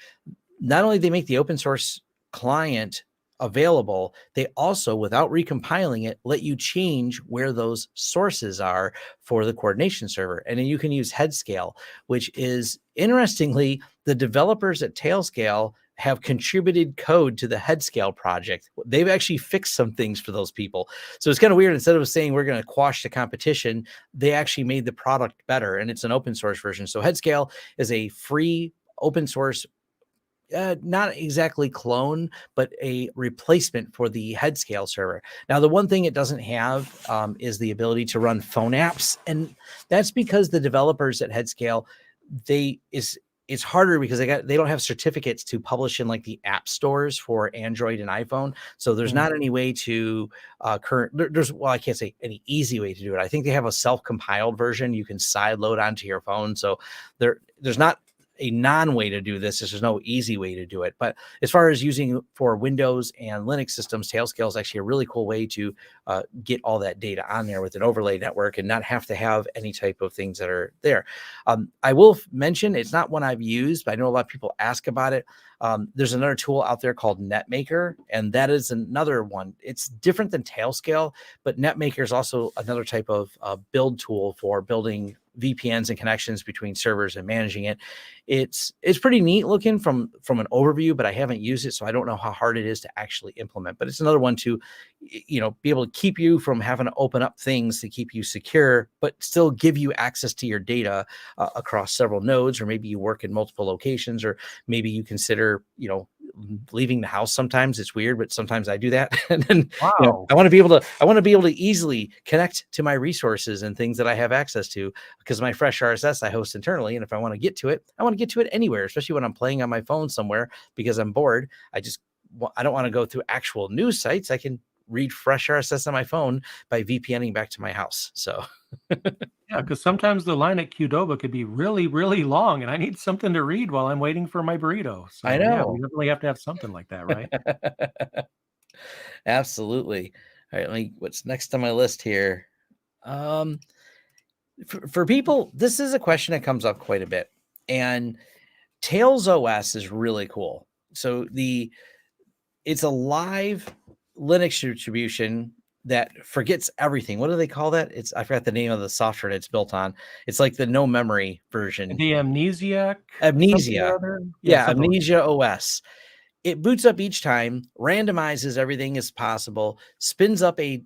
not only they make the open source client available, they also, without recompiling it, let you change where those sources are for the coordination server. And then you can use Headscale, which is, interestingly, the developers at Tailscale have contributed code to the Headscale project. They've actually fixed some things for those people. So it's kind of weird. Instead of saying we're going to quash the competition, they actually made the product better, and it's an open source version. So Headscale is a free open source, not exactly clone, but a replacement for the Headscale server. Now, the one thing it doesn't have is the ability to run phone apps. And that's because the developers at Headscale, it's harder because they don't have certificates to publish in like the app stores for Android and iPhone. So there's not any way to well, I can't say any easy way to do it. I think they have a self-compiled version you can side load onto your phone. So there's not a non-way to do this. There's no easy way to do it. But as far as using for Windows and Linux systems, Tailscale is actually a really cool way to get all that data on there with an overlay network and not have to have any type of things that are there. I will mention, it's not one I've used, but I know a lot of people ask about it. There's another tool out there called NetMaker, and that is another one. It's different than Tailscale, but NetMaker is also another type of build tool for building VPNs and connections between servers and managing it. It's pretty neat looking from an overview, but I haven't used it, so I don't know how hard it is to actually implement. But it's another one to, be able to keep you from having to open up things to keep you secure, but still give you access to your data across several nodes, or maybe you work in multiple locations, or maybe you consider, leaving the house. Sometimes it's weird, but sometimes I do that. And then I want to be able to easily connect to my resources and things that I have access to, because my FreshRSS I host internally. And if I want to get to it, I want to get to it anywhere, especially when I'm playing on my phone somewhere because I'm bored. I don't want to go through actual news sites. I can read FreshRSS on my phone by VPNing back to my house. So yeah, because sometimes the line at Qdoba could be really, really long, and I need something to read while I'm waiting for my burrito. So I yeah, know. we definitely have to have something like that, right? Absolutely. All right, what's next on my list here? For people, this is a question that comes up quite a bit, and Tails OS is really cool. So it's a live Linux distribution that forgets everything. What do they call that? I forgot the name of the software that it's built on. It's like the no memory version. The Amnesiac, something or Amnesia. other? Yeah, something like Amnesia OS. It boots up each time, randomizes everything as possible, spins up a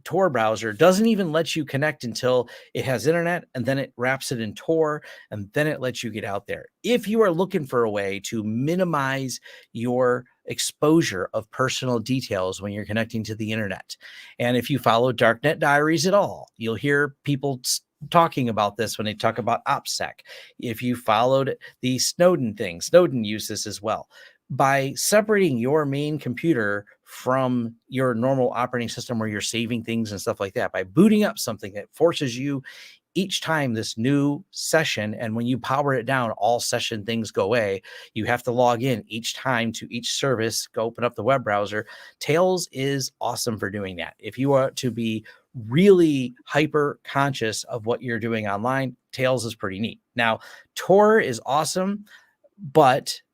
Tor browser, doesn't even let you connect until it has internet, and then it wraps it in Tor, and then it lets you get out there. If you are looking for a way to minimize your exposure of personal details when you're connecting to the internet, and if you follow Darknet Diaries at all, you'll hear people talking about this when they talk about OPSEC. If you followed the Snowden thing, Snowden used this as well. By separating your main computer from your normal operating system where you're saving things and stuff like that, by booting up something that forces you each time this new session, and when you power it down, all session things go away. You have to log in each time to each service, go open up the web browser. Tails is awesome for doing that. If you want to be really hyper conscious of what you're doing online, Tails is pretty neat. Now, Tor is awesome.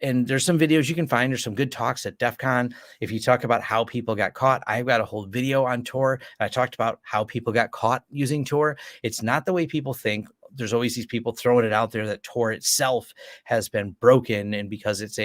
And there's some videos you can find. There's some good talks at DEF CON. If you talk about how people got caught, I've got a whole video on Tor. I talked about how people got caught using Tor. It's not the way people think. There's always these people throwing it out there that Tor itself has been broken, and because it's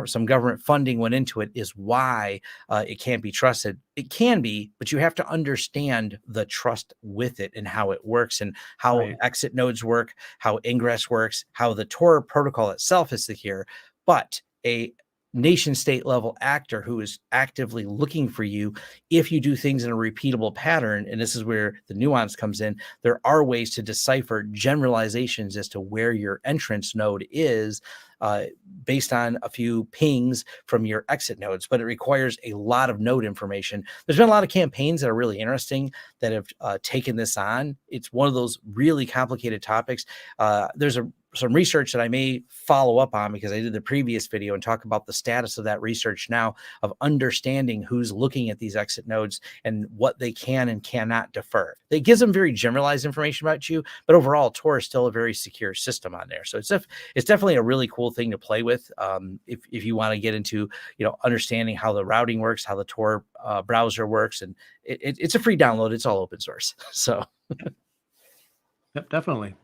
some government funding went into it is why it can't be trusted. It can be, but you have to understand the trust with it and how it works, and how exit nodes work, how ingress works, how the Tor protocol itself is secure. But a nation state level actor who is actively looking for you, if you do things in a repeatable pattern, and this is where the nuance comes in, there are ways to decipher generalizations as to where your entrance node is based on a few pings from your exit nodes, but it requires a lot of node information. There's been a lot of campaigns that are really interesting that have taken this on. It's one of those really complicated topics. There's a some research that I may follow up on, because I did the previous video and talk about the status of that research now, of understanding who's looking at these exit nodes and what they can and cannot defer. It gives them very generalized information about you, but overall Tor is still a very secure system on there. So it's definitely a really cool thing to play with. If you want to get into, understanding how the routing works, how the Tor browser works, and it's a free download. It's all open source. So Yep, definitely.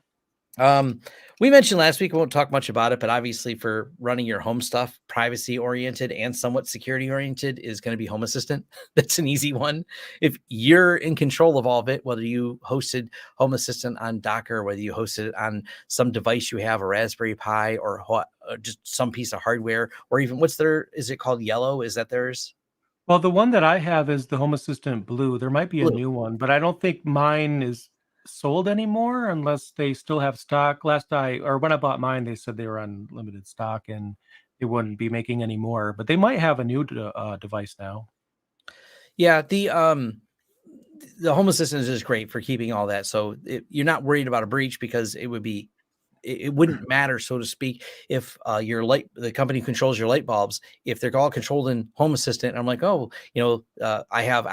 We mentioned last week, we won't talk much about it, but obviously for running your home stuff, privacy oriented and somewhat security oriented is going to be Home Assistant. That's an easy one. If you're in control of all of it, whether you hosted Home Assistant on Docker, whether you hosted it on some device you have, a Raspberry Pi, or just some piece of hardware, or even is it called Yellow? Is that theirs? Well, the one that I have is the Home Assistant Blue. There might be a Blue. new one, but I don't think mine is sold anymore unless they still have stock. When I bought mine, they said they were on limited stock and they wouldn't be making any more, but they might have a new device now. Yeah, the Home Assistant is just great for keeping all that. So you're not worried about a breach, because it wouldn't matter, so to speak, if the company controls your light bulbs, if they're all controlled in Home Assistant. I'm like, I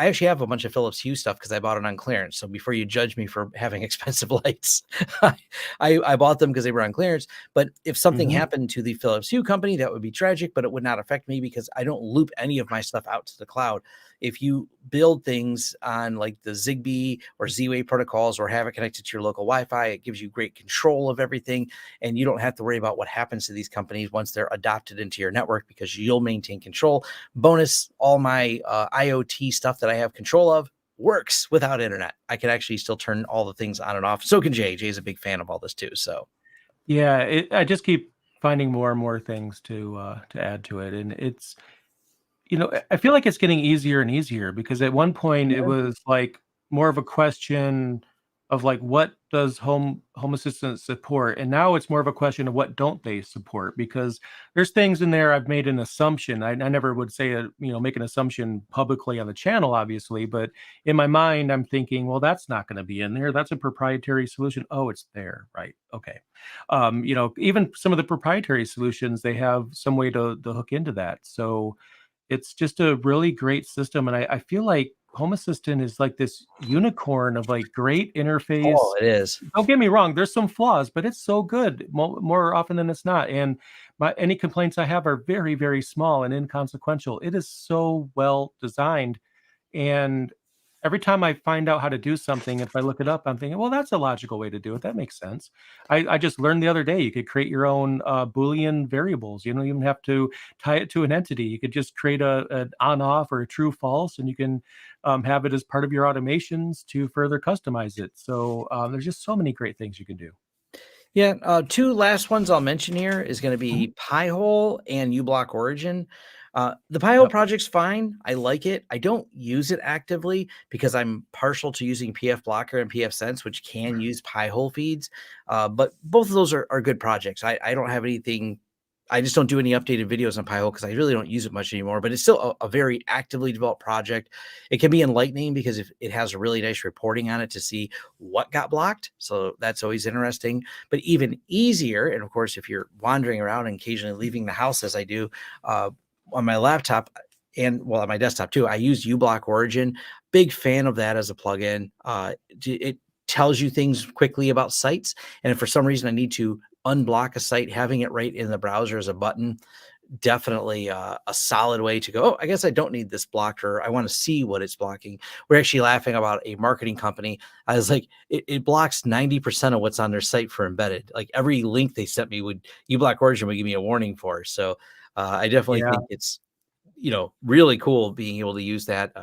actually have a bunch of Philips Hue stuff because I bought it on clearance. So before you judge me for having expensive lights, I bought them because they were on clearance. But if something happened to the Philips Hue company, that would be tragic, but it would not affect me because I don't loop any of my stuff out to the cloud. If you build things on like the Zigbee or Z-Wave protocols, or have it connected to your local Wi-Fi, it gives you great control of everything. And you don't have to worry about what happens to these companies once they're adopted into your network, because you'll maintain control. Bonus, all my IoT stuff that I have control of works without internet. I can actually still turn all the things on and off. So can Jay. Jay's a big fan of all this too. So yeah, I just keep finding more and more things to add to it. And it's, I feel like it's getting easier and easier, because at one point it was like more of a question of like, what does Home Assistant support? And now it's more of a question of what don't they support? Because there's things in there I've made an assumption. I never would say make an assumption publicly on the channel, obviously, but in my mind, I'm thinking, well, that's not going to be in there. That's a proprietary solution. Oh, it's there, right? Okay. Even some of the proprietary solutions, they have some way to hook into that. So it's just a really great system, and I feel like Home Assistant is like this unicorn of like great interface. it is. Don't get me wrong, there's some flaws, but it's so good more often than it's not. And any complaints I have are very, very small and inconsequential. It is so well designed, and every time I find out how to do something, if I look it up, I'm thinking, well, that's a logical way to do it. That makes sense. I just learned the other day you could create your own Boolean variables. You don't even have to tie it to an entity. You could just create an on-off or a true-false, and you can have it as part of your automations to further customize it. So there's just so many great things you can do. Yeah, two last ones I'll mention here is going to be Pi-hole and uBlock Origin. The Pi-hole project's fine. I like it. I don't use it actively because I'm partial to using PF Blocker and PF Sense, which can use Pi-hole feeds. But both of those are good projects. I don't have anything. I just don't do any updated videos on Pi-hole because I really don't use it much anymore, but it's still a very actively developed project. It can be enlightening because if it has a really nice reporting on it to see what got blocked. So that's always interesting, but even easier. And of course, if you're wandering around and occasionally leaving the house, as I do, on my laptop and on my desktop too, I use uBlock Origin. Big fan of that as a plugin. It tells you things quickly about sites. And if for some reason I need to unblock a site, having it right in the browser as a button, definitely a solid way to go. Oh, I guess I don't need this blocked, or I want to see what it's blocking. We're actually laughing about a marketing company. I was like, it blocks 90% of what's on their site for embedded. Like every link they sent me uBlock Origin would give me a warning for. So I definitely think it's, really cool being able to use that.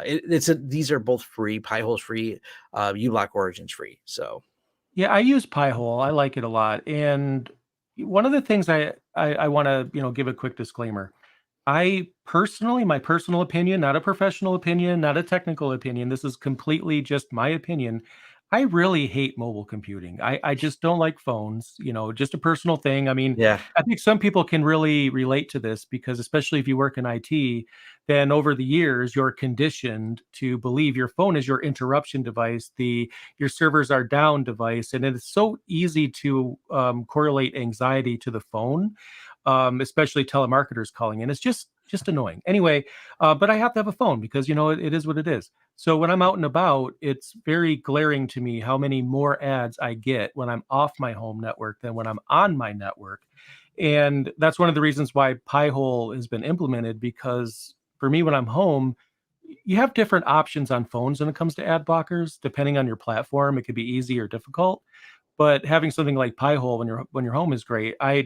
These are both free. Pi-hole's free. uBlock Origin's free. So Yeah, I use Pi-hole. I like it a lot. And one of the things I want to, give a quick disclaimer. I personally, my personal opinion, not a professional opinion, not a technical opinion. This is completely just my opinion. I really hate mobile computing. I just don't like phones, just a personal thing. I mean, Yeah. I think some people can really relate to this because especially if you work in IT, then over the years you're conditioned to believe your phone is your interruption device, the your servers are down device, and it is so easy to correlate anxiety to the phone, especially telemarketers calling in. It's just annoying. Anyway, but I have to have a phone because it is what it is. So when I'm out and about, it's very glaring to me how many more ads I get when I'm off my home network than when I'm on my network. And that's one of the reasons why Pi-hole has been implemented because for me, when I'm home, you have different options on phones when it comes to ad blockers, depending on your platform. It could be easy or difficult. But having something like Pi-hole when you're home is great. I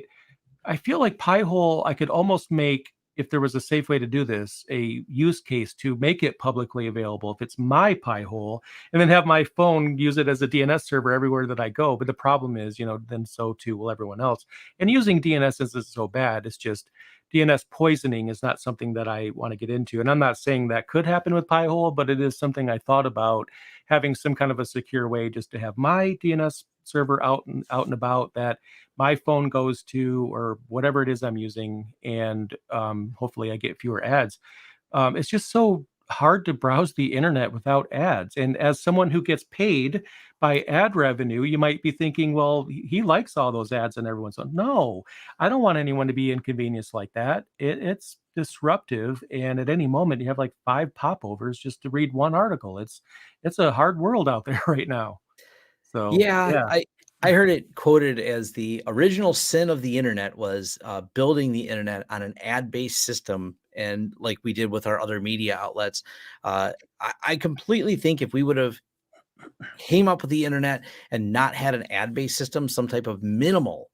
feel like Pi-hole, I could almost make, if there was a safe way to do this, a use case to make it publicly available. If it's my Pi-hole, and then have my phone use it as a DNS server everywhere that I go. But the problem is, then so too will everyone else. And using DNS isn't so bad. It's just DNS poisoning is not something that I want to get into. And I'm not saying that could happen with Pi-hole, but it is something I thought about having some kind of a secure way just to have my DNS server out and about that my phone goes to, or whatever it is I'm using, and hopefully I get fewer ads. It's just so hard to browse the internet without ads. And as someone who gets paid by ad revenue, you might be thinking, well, he likes all those ads and everyone's like, no, I don't want anyone to be inconvenienced like that. It's disruptive. And at any moment you have like 5 popovers just to read one article. It's a hard world out there right now. So Yeah, yeah, I heard it quoted as the original sin of the internet was building the internet on an ad-based system, and like we did with our other media outlets. I completely think if we would have came up with the internet and not had an ad-based system, some type of minimal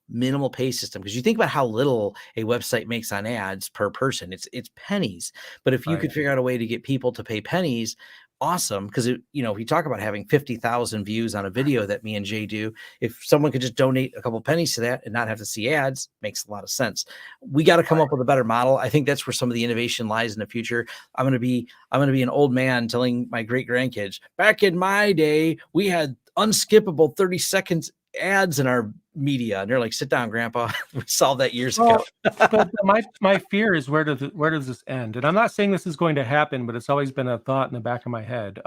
pay system, because you think about how little a website makes on ads per person, it's pennies. But if you right. could figure out a way to get people to pay pennies, awesome. Because if you talk about having 50,000 views on a video that me and Jay do, if someone could just donate a couple pennies to that and not have to see ads, makes a lot of sense. We got to come up with a better model. I think that's where some of the innovation lies in the future. I'm gonna be an old man telling my great grandkids, back in my day, we had unskippable 30 seconds ads in our media. And they're like, sit down, grandpa. We solved that years ago. Well, but my fear is where does this end? And I'm not saying this is going to happen, but it's always been a thought in the back of my head.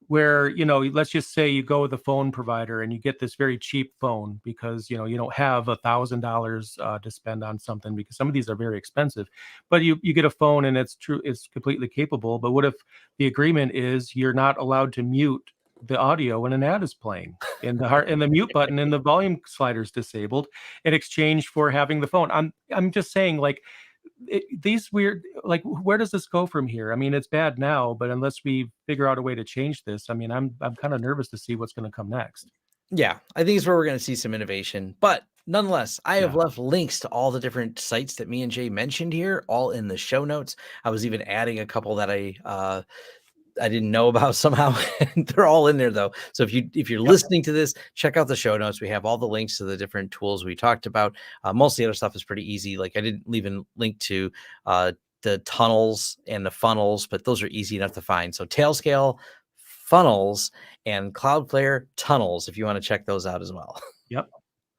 Where, let's just say you go with a phone provider and you get this very cheap phone because, you don't have $1,000 to spend on something because some of these are very expensive, but you get a phone and it's completely capable. But what if the agreement is you're not allowed to mute the audio when an ad is playing and the mute button and the volume slider's disabled in exchange for having the phone? I'm just saying, like, these weird, like, where does this go from here? I mean, it's bad now, but unless we figure out a way to change this, I mean, I'm kind of nervous to see what's going to come next. Yeah, I think it's where we're going to see some innovation. But nonetheless, I have Yeah. left links to all the different sites that me and Jay mentioned here, all in the show notes. I was even adding a couple that I didn't know about somehow. They're all in there though. So if you're Yep. listening to this, check out the show notes. We have all the links to the different tools we talked about. Most of the other stuff is pretty easy. Like I didn't leave a link to the tunnels and the funnels, but those are easy enough to find. So Tailscale, funnels, and Cloudflare tunnels, if you want to check those out as well. Yep.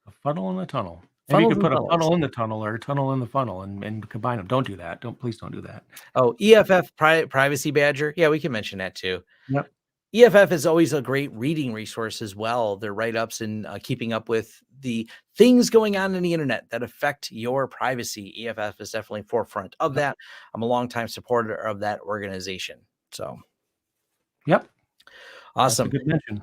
A funnel in the tunnel. Maybe you Funnels could and put a tunnels. funnel in the tunnel or a tunnel in the funnel and combine them. Don't do that. Please don't do that. Oh, EFF Privacy Badger. Yeah, we can mention that too. Yep. EFF is always a great reading resource as well. Their write-ups and keeping up with the things going on in the internet that affect your privacy. EFF is definitely forefront of Yep. that. I'm a longtime supporter of that organization. So Yep. That's a awesome. good mention.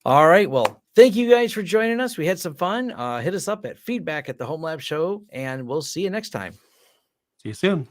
All right. Well, thank you guys for joining us. We had some fun. Hit us up at feedback@thehomelabshow, and we'll see you next time. See you soon.